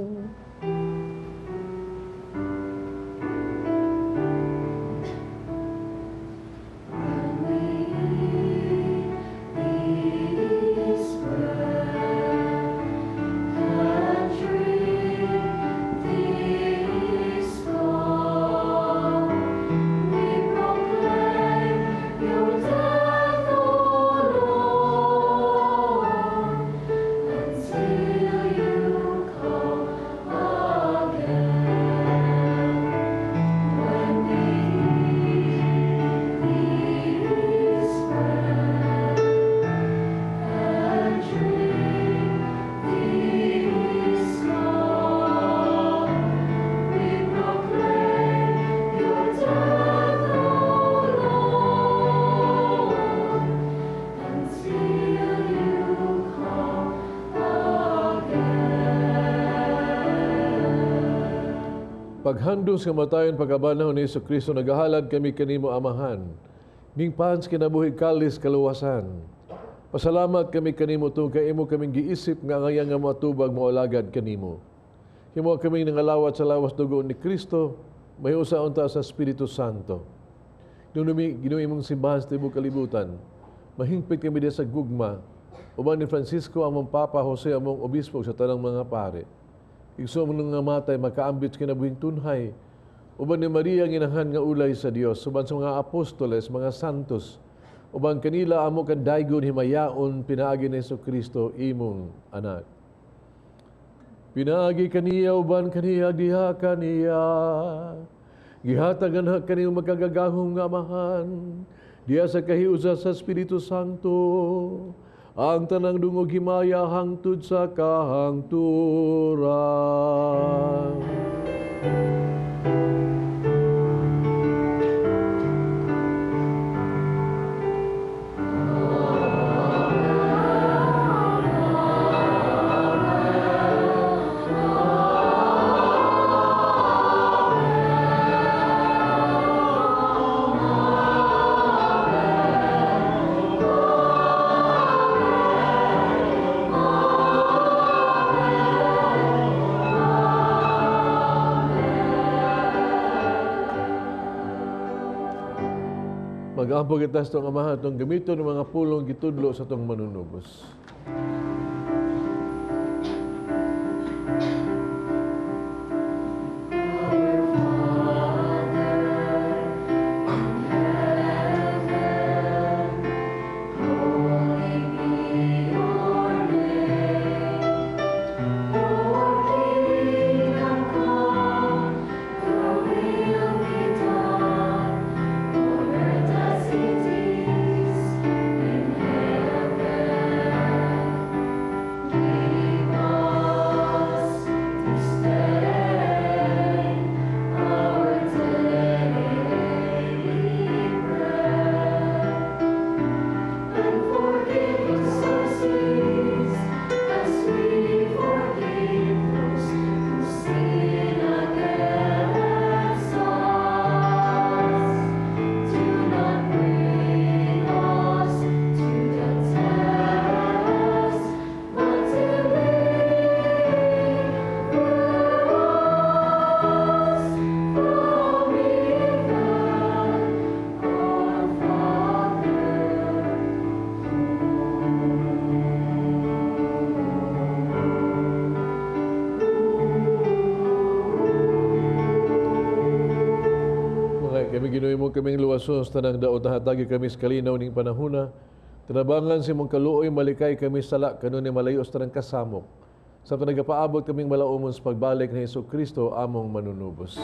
C: Paghandom sa kamatayon pagkabanahon ni Jesucristo, nagahalad kami kanimo Amahan. Ning pans kinabuhi kalis kaluwasan. Pasalamat kami kanimo tungod kay imo kaming giisip nga ngayang nga matubag mo alagad kanimo. Himo kami nangalawat sa lawas dugo ni Kristo, may usa unta sa Espiritu Santo. Ginumi mong simbahan sa tibuok kalibutan. Mahingpit kami diya sa gugma. Uban ni Francisco among Papa, Jose among obispo sa tanang mga pare. Igso mo nga matay, makaambit kinabuhing tunhay. Uban ni Maria nginahan nga ulay sa Dios, uban sa mga apostoles, mga santos, uban kanila amo kan daygon himayaon pinaagi ni Jesucristo imong anak. Pinaagi kaniya uban kaniya diha kaniya. Gihatagan kaniya magkagagahong nga Amahan, diya sa kahiusa sa Espiritu Santo. Ang tanang dungog himaya hangtod sa kahangturan. Mag-ampog itas itong Amahan, itong gamiton ng mga pulong gitudlo sa itong manunubos. imo kaming luwasos tanang daot hatagi kami sa kalinaw ning panahuna. Tinabangan si mong kaluoy malikay kami sala kanunay malayo sa tanang kasamok. Sa nagapaabot kaming malaumon sa pagbalik ni Jesucristo among manunubos.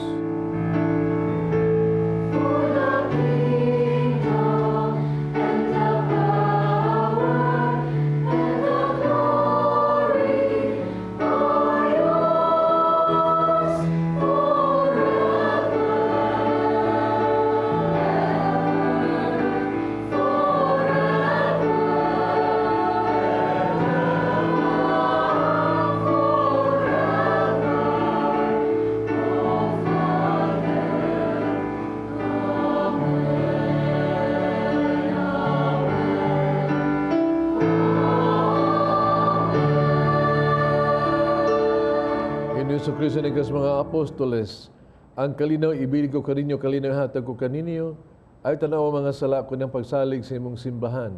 C: Jesucristo ng kas mga apostoles, ang kalinaw ibilig ko kaninyo, kalinaw hatag ko kaninyo, ay tanaw mga sala ko ng pagsalig sa imong simbahan.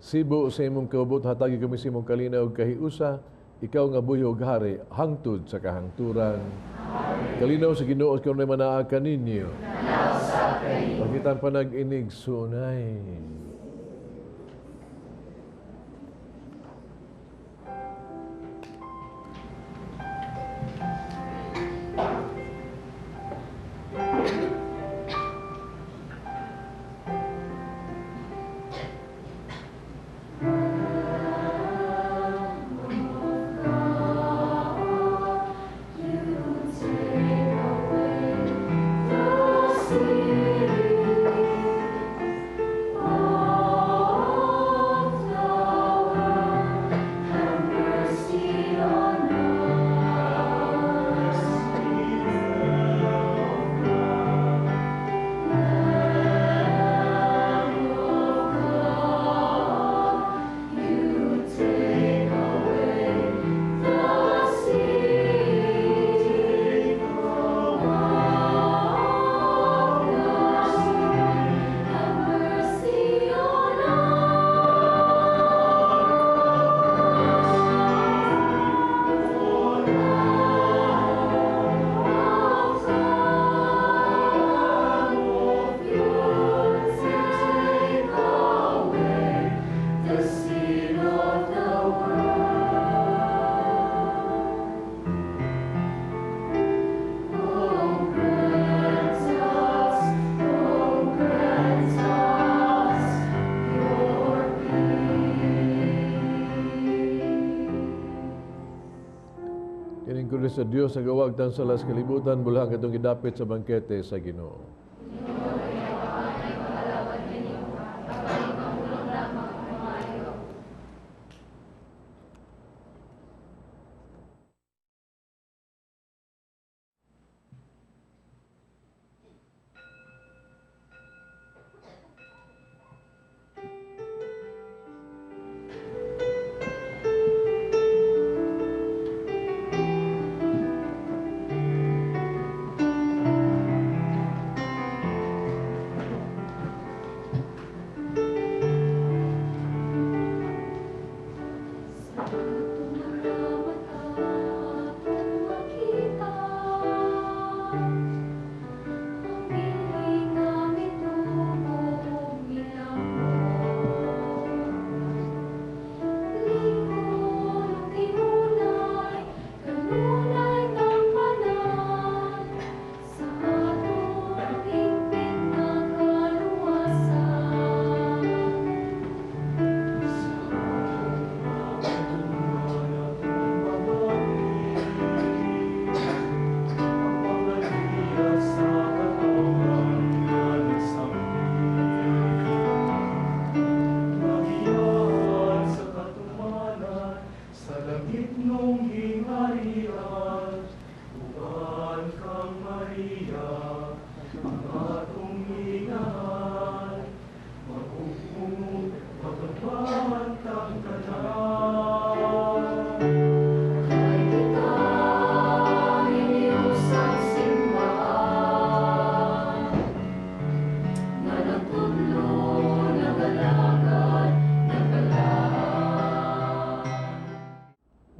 C: Sibo sa imong kaubot, hatagi kami sa imong kalinaw kahiusa, ikaw nga buhog hari, hangtod sa kahangturan. Kalinaw sa Ginoo ko na manaa kaninyo. Pagitan pa nag-inig sunay. Kining kuno sa Dios sa gawag tan sa las kalibutan bulang katong gidapit sa bangkete sa Ginoo.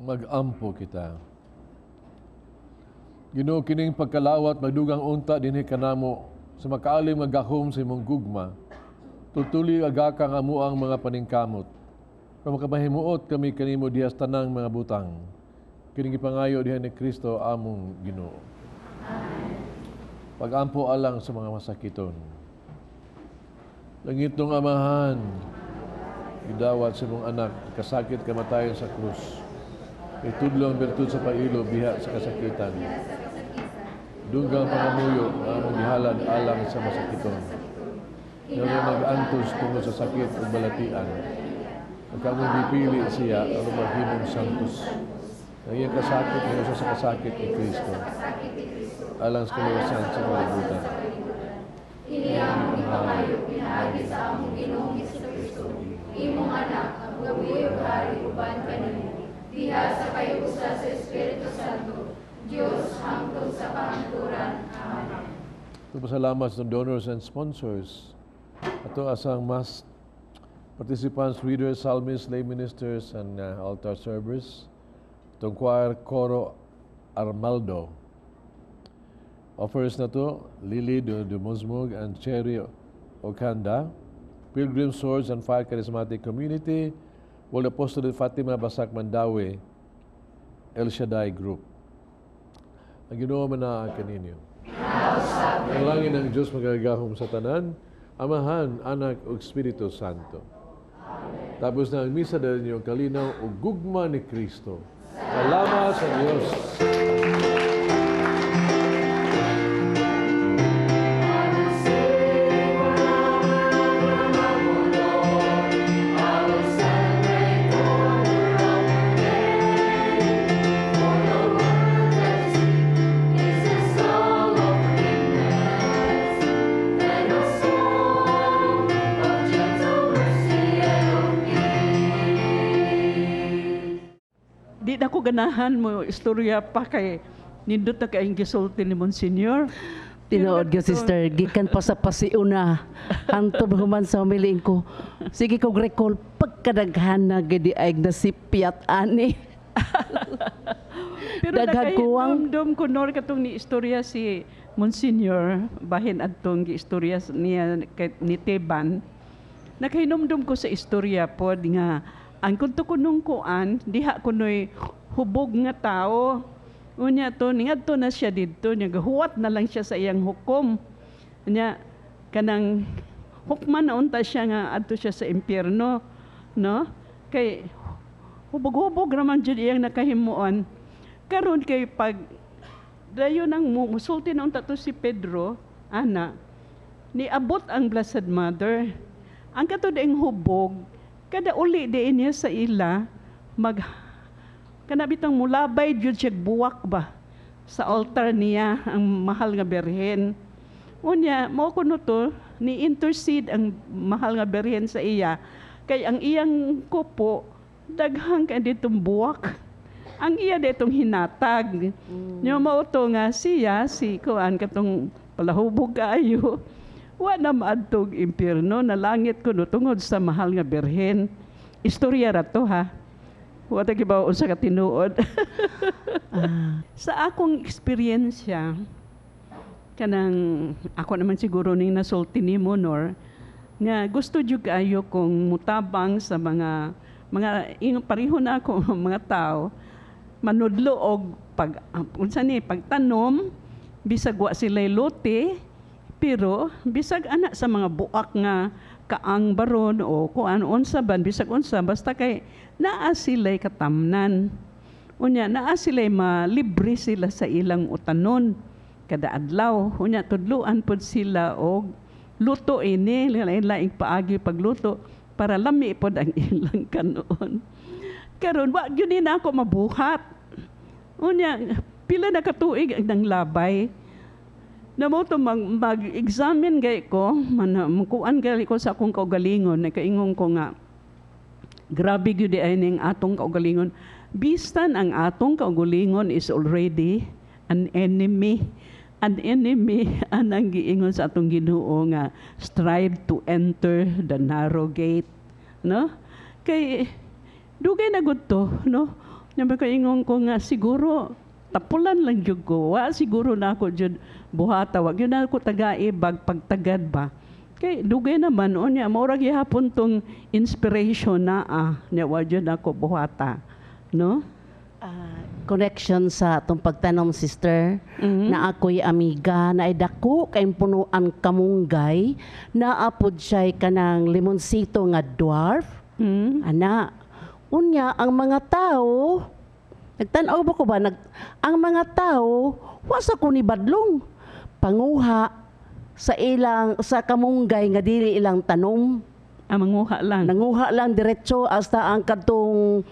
C: Mag-ampo kita. Ginoo kining pagkalawat magdugang unta dinhi kanamo sa makaalim nga gahom sa imong gugma, tutuli aga kang amuang mga paningkamot. Kung makapahimuot kami kanimo dihas tanang mga butang. Kining gipangayo diha ni Kristo among Ginoo. Pag-ampo alang sa mga masakiton. Langitong Amahan, idawat sa imong anak, kasakit kamatayon sa krus. Itudlo ang bertud sa pailo, biha sa kasakitan. Dunggang pangamuyo na among gihalad alang sa masakiton. Nga nag-antos tungkol sa sakit o balatian. Ang kamong dipili siya ang maghimong santos. Ang iyang kasakit na isa sa kasakit ni Kristo. Alang sa kaluwasan sa kalibutan.
H: Iniyang ipangayo, pinagi sa among Ginoong Kristo. Imong anak, ang gabi o hari uban kanimo. Diha sa kayo sa Espiritu Santo. Diyos hangtod sa kahangturan. Amen.
C: Pasalamat sa donors and sponsors. Ato asang mas participants, readers, psalmists, lay ministers, and altar servers. Itong choir Coro Armaldo. Offers na to Lily de Musmug and Cherry Okanda. Pilgrim Swords and Fire Charismatic Community. World Apostolate Fatima Basak Mandawi. El Shaddai Group. Ang Ginoo man na kaninyo. Ang langin ng Diyos magagahom sa tanan, Amahan, Anak ug Espiritu Santo. Tapos na ang misa dahil niyo kalinaw o gugma ni Kristo. Salamat sa Diyos.
I: Di na ko ganahan mo istorya pa kay nindot na kaing gisulti ni Monsignor.
J: Tinood ko, sister, gikan pa sa pasiuna. Hanto human sa humiling ko. Sige ko recall, pagkadaghan na gadi ay nasipyat ani.
I: Pero
J: Daghaguang.
I: nakahinomdom ko nor katong ni istorya si Monsignor, bahin adtong giistorya niya ni Teban. Nakahinomdom ko sa istorya pod nga ang kunto kunong kuan diha kunoy hubog nga tao. Unya to ningadto na siya didto nya gahuwat na lang siya sa iyang hukom. Nya kanang hukman na unta siya nga adto siya sa impyerno, no? Kay hubog-hubog raman jud iyang nakahimuon. Karon kay pag dayon ang musulti na unta to si Pedro, ana, niabot ang Blessed Mother. Ang kato daing hubog kada uli diin niya sa ila kanabitang mulabay jud siya buwak ba sa altar niya ang mahal nga berhen. Unya mao kuno to ni intercede ang mahal nga berhen sa iya kay ang iyang kupo daghang kay ditong buwak. Ang iya ditong hinatag. Nya mao to nga siya si kuan katong palahubog kaayo. Wa na maadtog impyerno na langit kuno tungod sa mahal nga berhen. Istorya ra to ha. Wa ta gibaw unsa ka tinuod. Sa akong eksperyensya kanang ako naman siguro ning nasulti nimo nor nga gusto jud kaayo kong mutabang sa mga pareho na ako mga tao manudlo og pag unsa ni pagtanom bisag wa sila'y lote. Pero bisag anak sa mga buak nga kaang baron o kuan unsa ban bisag unsa basta kay naa sila'y katamnan. Unya naa sila'y malibre sila sa ilang utanon kada adlaw. Unya tudluan pod sila og luto ini lain-laing paagi pagluto para lami pod ang ilang kanon. Karon wa gyud ni na ako mabuhat. Unya pila na katuig ang nanglabay. Na mo to mag-examine gay ko, magkuan gali ko sa akong kaugalingon, nakaingon ko nga, grabe gyud ay ning atong kaugalingon. Bistan ang atong kaugalingon is already an enemy. An enemy anang giingon sa atong Ginoo nga strive to enter the narrow gate, no? Kay dugay na gud to, no? Nya kaingon ko nga siguro tapulan lang jud ko. Wa siguro na ako jud buhata, wag yun na ako taga-ibag pagtagad ba. Kay dugay naman unya mao ra gihapon tong inspiration na nya wa jud ako buhata, no?
J: Connection sa atong pagtanom, sister, na ako'y amiga, na dako kay punuan kamunggay, na apod siya'y kanang limonsito nga dwarf. Ana, unya, ang mga tao, nagtanaw ba ko ba, ang mga tao, wasa ko ni badlong, panguha sa kamunggay nga dili ilang tanom.
I: Manguha lang.
J: Nanguha lang diretso hasta ang kadtong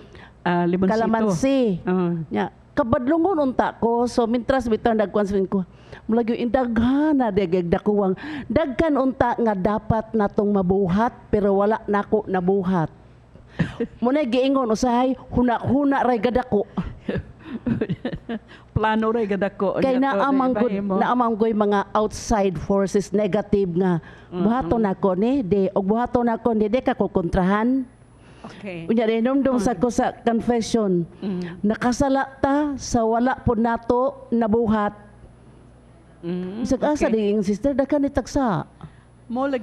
I: limonsito.
J: kalamansi. Ya, kabadlongon unta ko. So mintras bitaw nagkwansin ko. Mulagyo indaghan na dakuwang dagkan unta nga dapat natong mabuhat pero wala nako nabuhat. Muna giingon usahay huna ray gadako.
I: Plano ray gadako.
J: Kay naamang goy mga outside forces negative nga buhaton nako ni de og buhaton nako ni de ka ko kontrahan.
I: Okay.
J: Unya dinumdum sa ko sa confession. Nakasala ta sa wala po nato nabuhat. Asa ding sister dakan ni taksa.
I: Mawala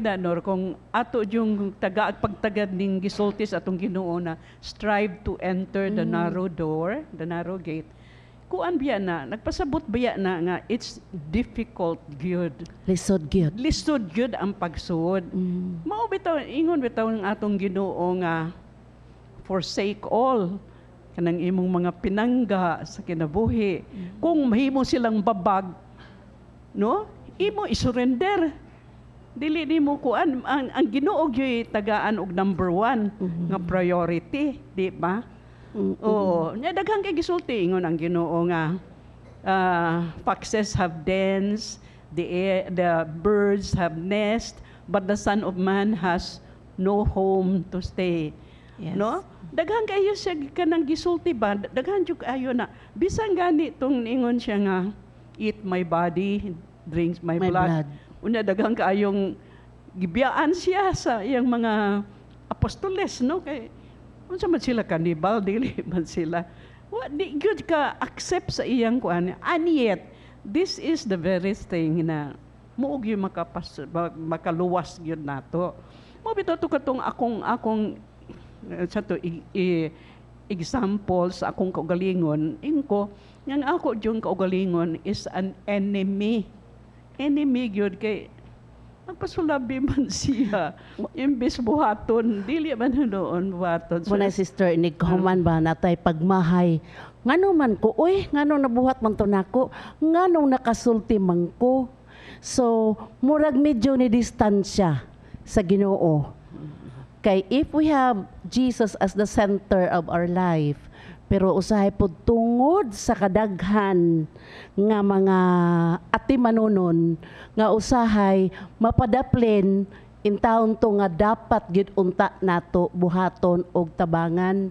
I: na nor kung ato yung pagtagad ning gisultis atong Ginoo na strive to enter the narrow door, the narrow gate. Kuan biya na nagpasabot biya na nga it's difficult gyud.
J: Lisod gyud.
I: Lisod gyud ang pagsud. Mao bitaw ingon bitaw ng atong Ginoo nga forsake all kanang imong mga pinangga sa kinabuhi. Kung mahimo silang babag, no? Imo isurrender. Dili nimo kuan ang Ginoo gyud tagaan og number 1 nga priority, di ba? Oo, nya daghang kay gisulti ingon ang Ginoo nga foxes have dens, the birds have nest, but the Son of Man has no home to stay.
J: Yes.
I: No? Daghang kayo siya kanang gisulti ba? Daghang jud ayo na bisan gani tong ingon siya nga eat my body, drink my blood. Unya daghang kaayong gibiyaan siya sa iyang mga apostoles, no? Kay unsa man sila kanibal, dili man sila. Di good ka accept sa iyang kuan. And yet, this is the very thing na muog yung makaluwas yun nato. Mo bitaw to katong akong sa to example sa akong kaugalingon, ingko yang ako yung kaugalingon is an enemy. Enemy gyud kay nagpasulabi man siya. Imbes buhaton, dili man noon buhaton.
J: Muna sister, inighuman ba natay pagmahay. Ngano man ko, ngano nabuhat man to nako, ngano nakasulti man ko. So, murag medyo ni distansya sa Ginoo. Kay if we have Jesus as the center of our life, pero usahay po tungod sa kadaghan nga mga atimanunon nga usahay mapadaplin in taon to nga dapat gid unta nato buhaton og tabangan.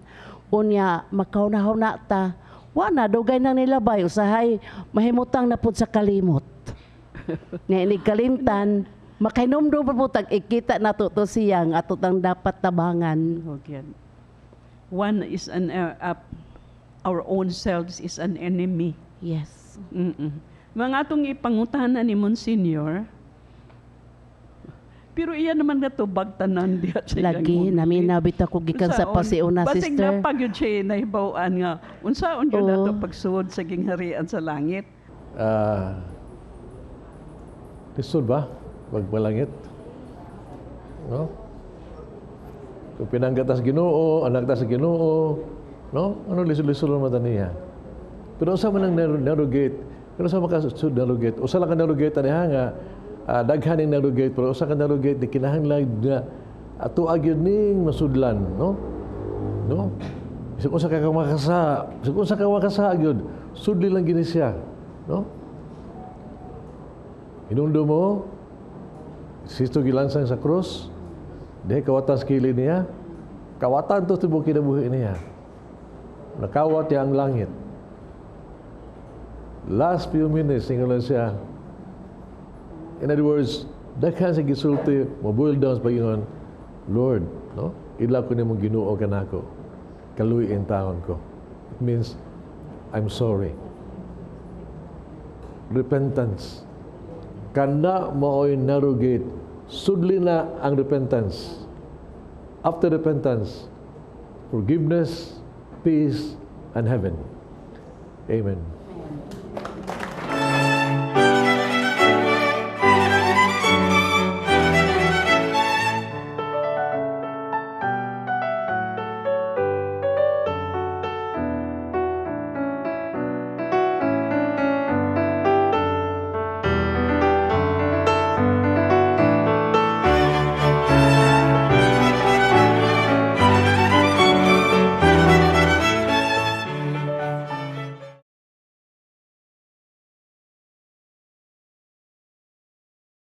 J: Unya makauna-una ta wala dugay nang nilabay usahay mahimutang na pud sa kalimot. Nga inig kalimtan makainomdom po tag ikita nato to siyang ato tang dapat tabangan.
I: Okay. One is our own selves is an enemy.
J: Yes.
I: Mga atong ipangutanan ni Monsignor, pero iya naman na to bagtanan diya sa
J: lagi namin nabit ako gikan sa pasiuna sister.
I: Basig na pag yun siya nahibawaan nga, unsaon yun na to pagsuod sa gingharian sa langit?
C: Lisod ba? Pagbalangit? No? Kung pinanggat sa Ginoo, anak ta sa Ginoo, no? Ano lisod-lisod naman niya. Pero usa man ang narrow gate, pero usa makasud narrow gate, usa lang ka narrow gate aniha nga daghan ning narrow gate, pero usa ka narrow gate di kinahanglan nga ato agyud ning masudlan, no? No? Bisag usa ka makasa, bisag usa ka makasa agyud, sudli lang gini siya, no? Inundo mo Sisto gilansang sa krus, dihay kawatan sa kilid niya, kawatan to tibok kinabuhi niya. Nakawat niya ang langit. Last few minutes, tingnan lang siya. In other words, daghan sa gisulti, maboil down sa Panginoon, Lord, no? Ila ko ni mong Ginoo kanako. Kaluy in taon ko. It means, I'm sorry. Repentance. Kana mao'y narugate. Sudli na ang repentance. After repentance, forgiveness, peace, and heaven. Amen.